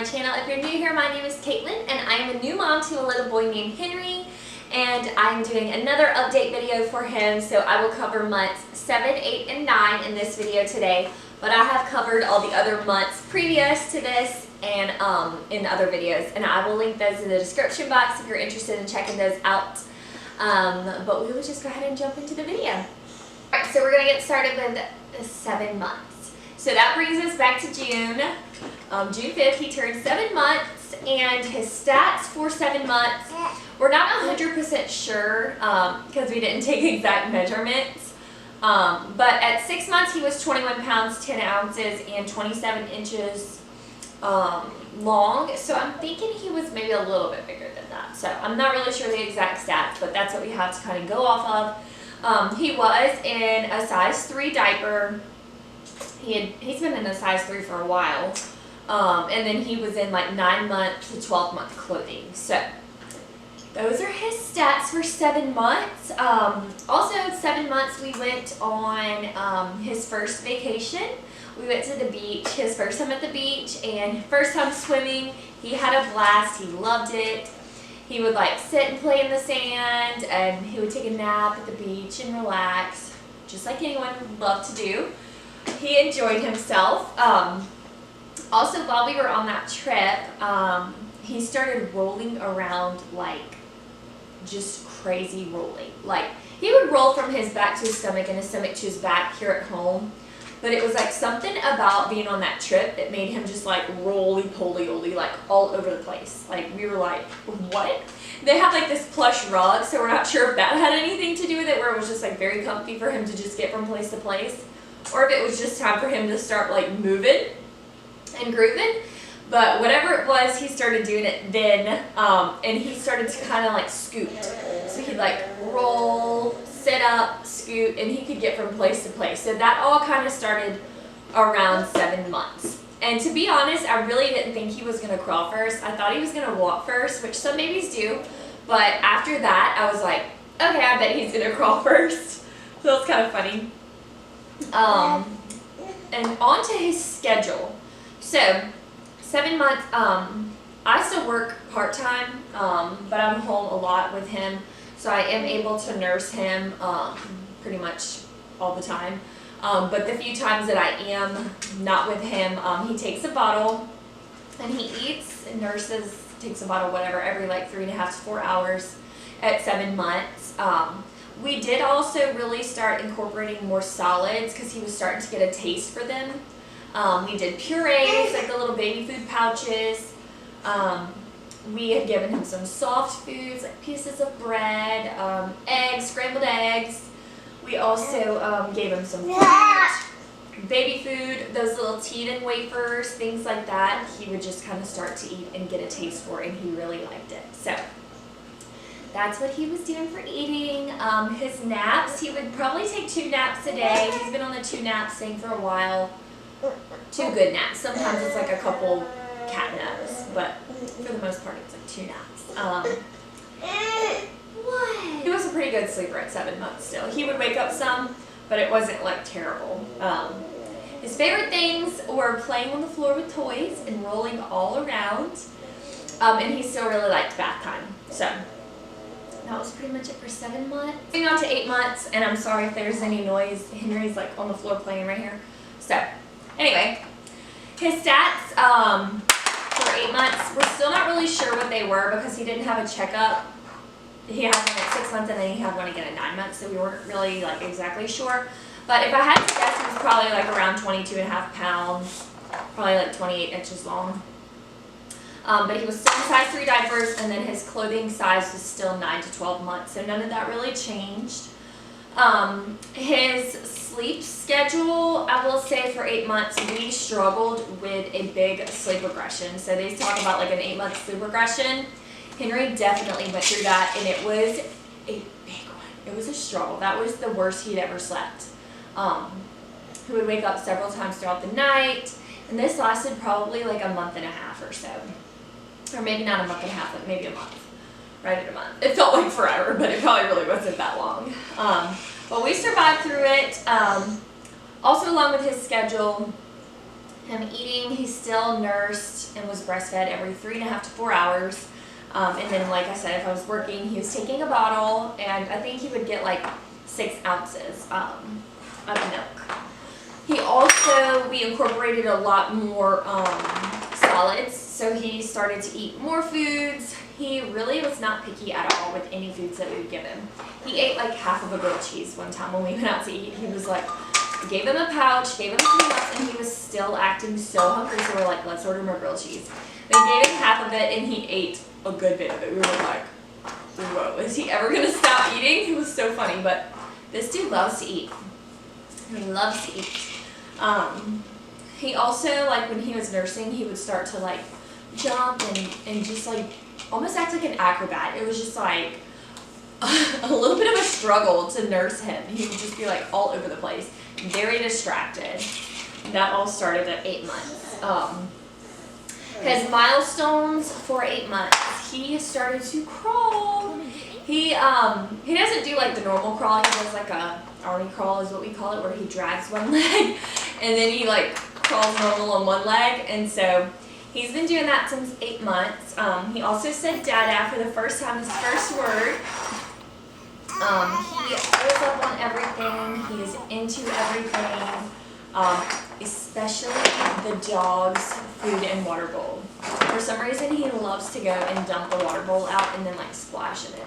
my channel. If you're new here, my name is Katelyn and I am a new mom to a little boy named Henry, and I'm doing another update video for him. So I will cover months 7, 8, and 9 in this video today, but I have covered all the other months previous to this and in other videos, and I will link those in the description box if you're interested in checking those out. But we will just go ahead and jump into the video. Alright, so we're going to get started with 7 months. So that brings us back to June. June 5th, he turned 7 months, and his stats for 7 months, we're not 100% sure because we didn't take exact measurements. But at 6 months, he was 21 pounds, 10 ounces, and 27 inches long. So I'm thinking he was maybe a little bit bigger than that. So I'm not really sure the exact stats, but that's what we have to kind of go off of. He was in a size 3 diaper. He's been in a size 3 for a while, and then he was in like 9 month to 12 month clothing. So those are his stats for 7 months. Also at 7 months we went on his first vacation. We went to the beach, his first time at the beach, and first time swimming. He had a blast. He loved it. He would like sit and play in the sand, and he would take a nap at the beach and relax, just like anyone would love to do. He enjoyed himself. Also, while we were on that trip, he started rolling around, like just crazy rolling. Like he would roll from his back to his stomach and his stomach to his back here at home. But it was like something about being on that trip that made him just like roly-poly-oly, like all over the place. Like we were like, what? They have like this plush rug, so we're not sure if that had anything to do with it, where it was just like very comfy for him to just get from place to place, or if it was just time for him to start like moving and grooving. But whatever it was, he started doing it then, and he started to kind of like scoot. So he'd like roll, sit up, scoot, and he could get from place to place. So that all kind of started around 7 months. And to be honest, I really didn't think he was going to crawl first. I thought he was going to walk first, which some babies do. But after that, I was like, okay, I bet he's going to crawl first. So it's kind of funny. And on to his schedule. So 7 months, I still work part-time, but I'm home a lot with him, so I am able to nurse him pretty much all the time. But the few times that I am not with him, he takes a bottle and he eats and nurses, takes a bottle, whatever, every like 3.5 to 4 hours at 7 months. We did also really start incorporating more solids because he was starting to get a taste for them. We did purees, like the little baby food pouches. We had given him some soft foods, like pieces of bread, eggs, scrambled eggs. We also gave him some fruit, baby food, those little Teeton wafers, things like that. He would just kind of start to eat and get a taste for it, and he really liked it. So that's what he was doing for eating. His naps, he would probably take 2 naps a day. He's been on the 2 naps thing for a while. 2 good naps. Sometimes it's like a couple cat naps, but for the most part it's like 2 naps. What? He was a pretty good sleeper at 7 months still. He would wake up some, but it wasn't like terrible. His favorite things were playing on the floor with toys and rolling all around. And he still really liked bath time. So that was pretty much it for 7 months. Moving on to 8 months, and I'm sorry if there's any noise. Henry's like on the floor playing right here. So anyway, his stats for 8 months, we're still not really sure what they were because he didn't have a checkup. He had one at 6 months and then he had one again at 9 months, so we weren't really like exactly sure. But if I had to guess, he was probably like around 22.5 pounds, probably like 28 inches long. But he was still in size 3 diapers, and then his clothing size was still 9 to 12 months, so none of that really changed. His sleep schedule, I will say for 8 months, we struggled with a big sleep regression. So they talk about like an 8-month sleep regression. Henry definitely went through that, and it was a big one. It was a struggle. That was the worst he'd ever slept. He would wake up several times throughout the night, and this lasted probably like a month and a half or so. Or maybe not a month and a half, but maybe a month. Right at a month. It felt like forever, but it probably really wasn't that long. But we survived through it. Also, along with his schedule, him eating. He still nursed and was breastfed every 3.5 to 4 hours. And then, like I said, if I was working, he was taking a bottle, and I think he would get like 6 ounces of milk. He also, we incorporated a lot more solids, so he started to eat more foods. He really was not picky at all with any foods that we would give him. He ate like half of a grilled cheese one time when we went out to eat. He was like, gave him a pouch, gave him some nuts, and he was still acting so hungry, so we're like, let's order more grilled cheese. We gave him half of it, and he ate a good bit of it. We were like, whoa, is he ever going to stop eating? It was so funny, but this dude loves to eat. He loves to eat. He also, like when he was nursing, he would start to like jump and just like almost act like an acrobat. It was just like a little bit of a struggle to nurse him. He would just be like all over the place, very distracted. That all started at 8 months. His milestones for 8 months, he started to crawl. He doesn't do like the normal crawl. He does like a army crawl is what we call it, where he drags one leg and then he like crawls normal on one leg. And so he's been doing that since 8 months. He also said dada for the first time, his first word. He pulls up on everything. He is into everything, especially the dog's food and water bowl. For some reason, he loves to go and dump the water bowl out and then like splash in it.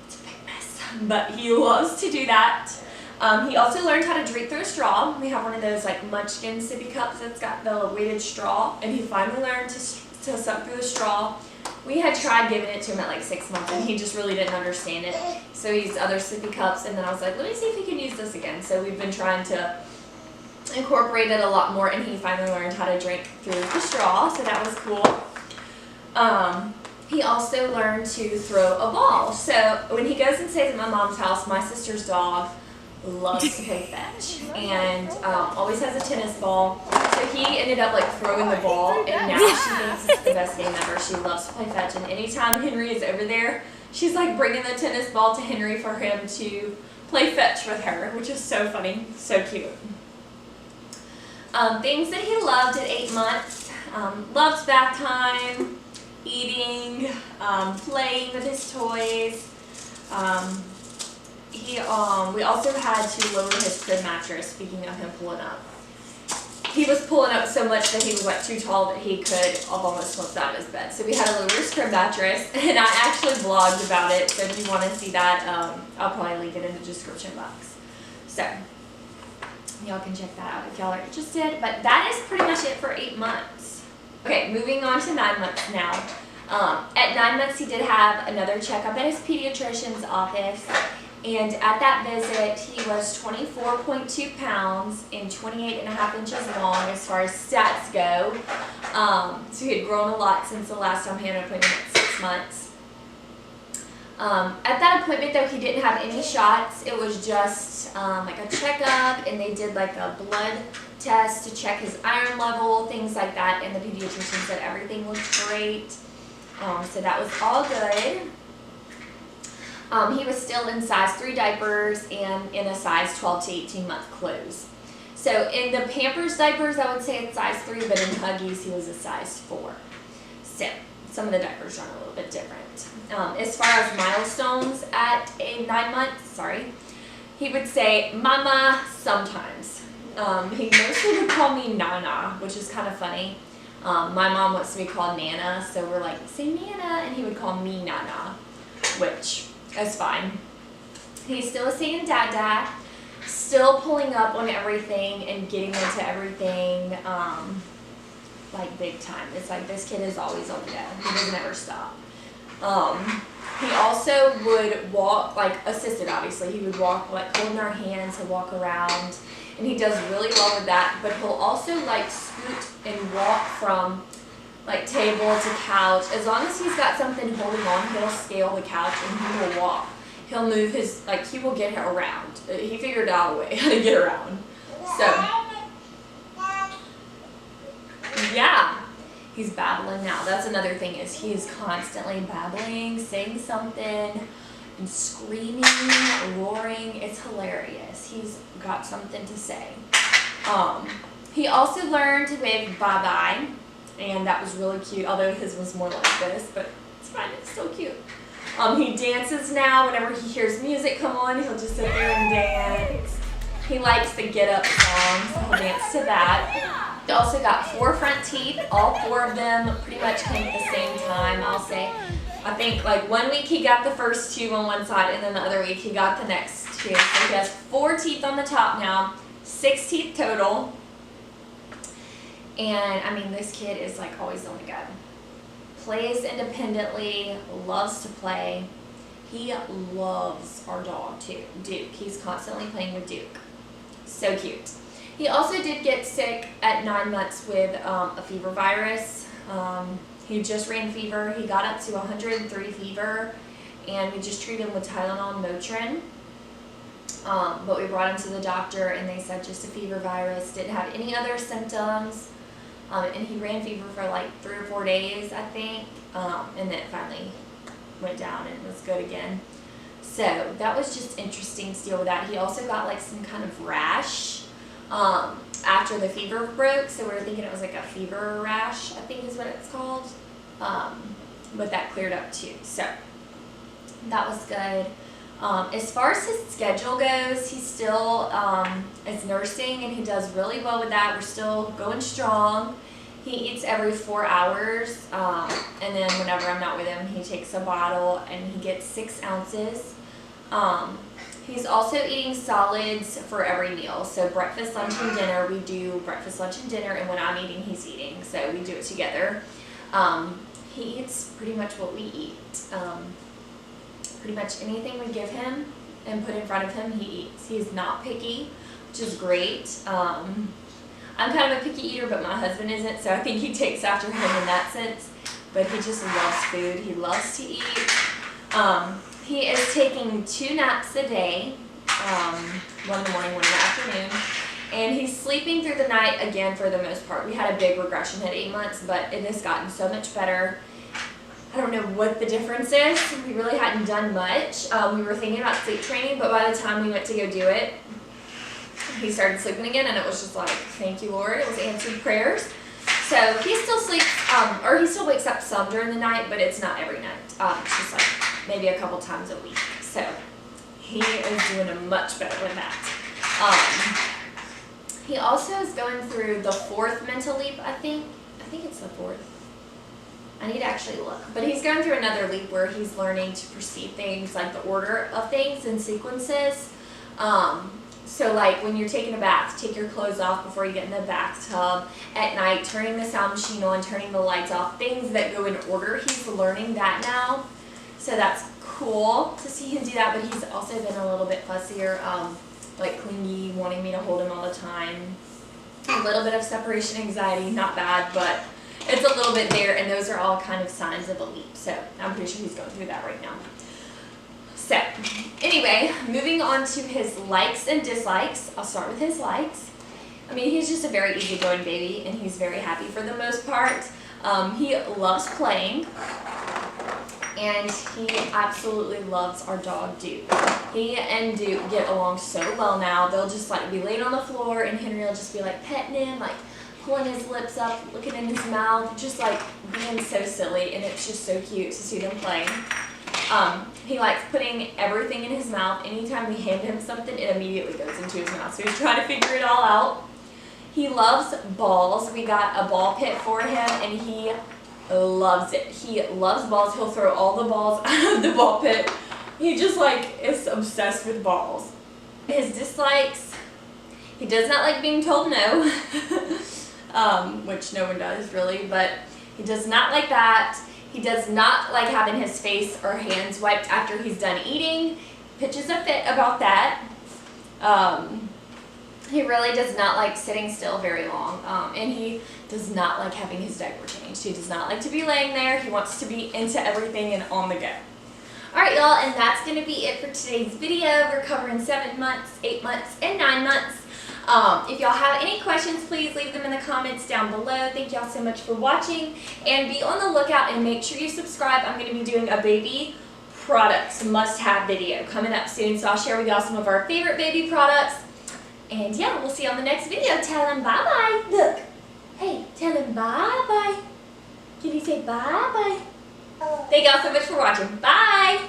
It's a big mess, but he loves to do that. He also learned how to drink through a straw. We have one of those like Munchkin sippy cups that's got the weighted straw, and he finally learned to suck through the straw. We had tried giving it to him at like 6 months, and he just really didn't understand it. So he used other sippy cups, and then I was like, let me see if he can use this again. So we've been trying to incorporate it a lot more, and he finally learned how to drink through the straw, so that was cool. He also learned to throw a ball. So when he goes and stays at my mom's house, my sister's dog loves to play fetch and always has a tennis ball. So he ended up like throwing the ball, and now she thinks it's the best game ever. She loves to play fetch, and anytime Henry is over there, she's like bringing the tennis ball to Henry for him to play fetch with her, which is so funny, so cute. Things that he loved at 8 months, loved bath time, eating, playing with his toys. We also had to lower his crib mattress, speaking of him pulling up. He was pulling up so much that he was like too tall that he could almost slip out of his bed. So we had to lower his crib mattress, and I actually vlogged about it. So if you want to see that, I'll probably link it in the description box. So y'all can check that out if y'all are interested. But that is pretty much it for 8 months. Okay, moving on to 9 months now. At 9 months, he did have another checkup at his pediatrician's office. And at that visit, he was 24.2 pounds and 28.5 inches long as far as stats go. So he had grown a lot since the last time he had an appointment at 6 months. At that appointment, though, he didn't have any shots. It was just like a checkup, and they did like a blood test to check his iron level, things like that. And the pediatrician said everything looked great. So that was all good. He was still in size 3 diapers and in a size 12 to 18 month clothes. So in the Pampers diapers, I would say it's size 3, but in Huggies, he was a size 4. So some of the diapers are a little bit different. As far as milestones at 9 months, he would say mama sometimes. He mostly would call me Nana, which is kind of funny. My mom wants to be called Nana, so we're like, say Nana, and he would call me Nana, which is fine. He's still saying Dada, still pulling up on everything and getting into everything, like big time. It's like this kid is always on go. He doesn't ever stop. He also would walk, like assisted obviously, he would walk like holding our hands to walk around, and he does really well with that, but he'll also like scoot and walk from like table to couch. As long as he's got something holding on, he'll scale the couch and he will walk. He'll move his, like he will get around. He figured out a way how to get around. So, yeah, he's babbling now. That's another thing, is he's constantly babbling, saying something, and screaming, roaring. It's hilarious. He's got something to say. He also learned with bye-bye, and that was really cute, although his was more like this, but it's fine, it's still cute. He dances now. Whenever he hears music come on, he'll just sit there and dance. He likes the Get Up song, so he'll dance to that. He also got 4 front teeth. All 4 of them pretty much came at the same time, I'll say. I think like one week he got the first 2 on one side, and then the other week he got the next 2. So he has 4 teeth on the top now, 6 teeth total. And I mean, this kid is like always on the go. Plays independently, loves to play. He loves our dog too, Duke. He's constantly playing with Duke. So cute. He also did get sick at 9 months with a fever virus. He just ran fever. He got up to 103 fever, and we just treated him with Tylenol and Motrin. But we brought him to the doctor, and they said just a fever virus, didn't have any other symptoms. And he ran fever for like 3 or 4 days, I think, and then it finally went down and was good again. So that was just interesting to deal with that. He also got like some kind of rash after the fever broke, so we were thinking it was like a fever rash, I think is what it's called. But that cleared up too, so that was good. As far as his schedule goes, he still is nursing, and he does really well with that. We're still going strong. He eats every 4 hours, and then whenever I'm not with him, he takes a bottle, and he gets 6 ounces. He's also eating solids for every meal. So breakfast, lunch, and dinner, we do breakfast, lunch, and dinner, and when I'm eating, he's eating. So we do it together. He eats pretty much what we eat. Pretty much anything we give him and put in front of him, he eats. He's not picky, which is great. I'm kind of a picky eater, but my husband isn't, so I think he takes after him in that sense. But he just loves food. He loves to eat. He is taking 2 naps a day, 1 in the morning, 1 in the afternoon. And he's sleeping through the night again for the most part. We had a big regression at 8 months, but it has gotten so much better. I don't know what the difference is. We really hadn't done much. We were thinking about sleep training, but by the time we went to go do it, he started sleeping again, and it was just like, thank you, Lord. It was answered prayers. So he still sleeps, or he still wakes up some during the night, but it's not every night. It's just like maybe a couple times a week. So he is doing much better with that. He also is going through the 4th mental leap, I think. I think it's the 4th. I need to actually look. But he's going through another leap where he's learning to perceive things, like the order of things in sequences. So like when you're taking a bath, take your clothes off before you get in the bathtub. At night, turning the sound machine on, turning the lights off, things that go in order. He's learning that now. So that's cool to see him do that, but he's also been a little bit fussier, like clingy, wanting me to hold him all the time. A little bit of separation anxiety, not bad, but it's a little bit there, and those are all kind of signs of a leap. So I'm pretty sure he's going through that right now. So anyway, moving on to his likes and dislikes. I'll start with his likes. I mean, he's just a very easygoing baby, and he's very happy for the most part. He loves playing, and he absolutely loves our dog, Duke. He and Duke get along so well now. They'll just like be laying on the floor, and Henry will just be like petting him, like pulling his lips up, looking in his mouth, just like being so silly, and it's just so cute to see them play. He likes putting everything in his mouth. Anytime we hand him something, it immediately goes into his mouth, so he's trying to figure it all out. He loves balls. We got a ball pit for him, and he loves it. He loves balls. He'll throw all the balls out of the ball pit. He just like is obsessed with balls. His dislikes, he does not like being told no, which no one does really, but he does not like that. He does not like having his face or hands wiped after he's done eating. Pitches a fit about that. He really does not like sitting still very long, and he does not like having his diaper changed. He does not like to be laying there. He wants to be into everything and on the go. Alright y'all, and that's going to be it for today's video. We're covering 7 months, 8 months, and 9 months. If y'all have any questions, please leave them in the comments down below. Thank y'all so much for watching, and be on the lookout and make sure you subscribe. I'm going to be doing a baby products must-have video coming up soon, so I'll share with y'all some of our favorite baby products. And yeah, we'll see you on the next video. Tell him bye-bye. Look. Hey, tell him bye-bye. Can you say bye-bye? Thank y'all so much for watching. Bye.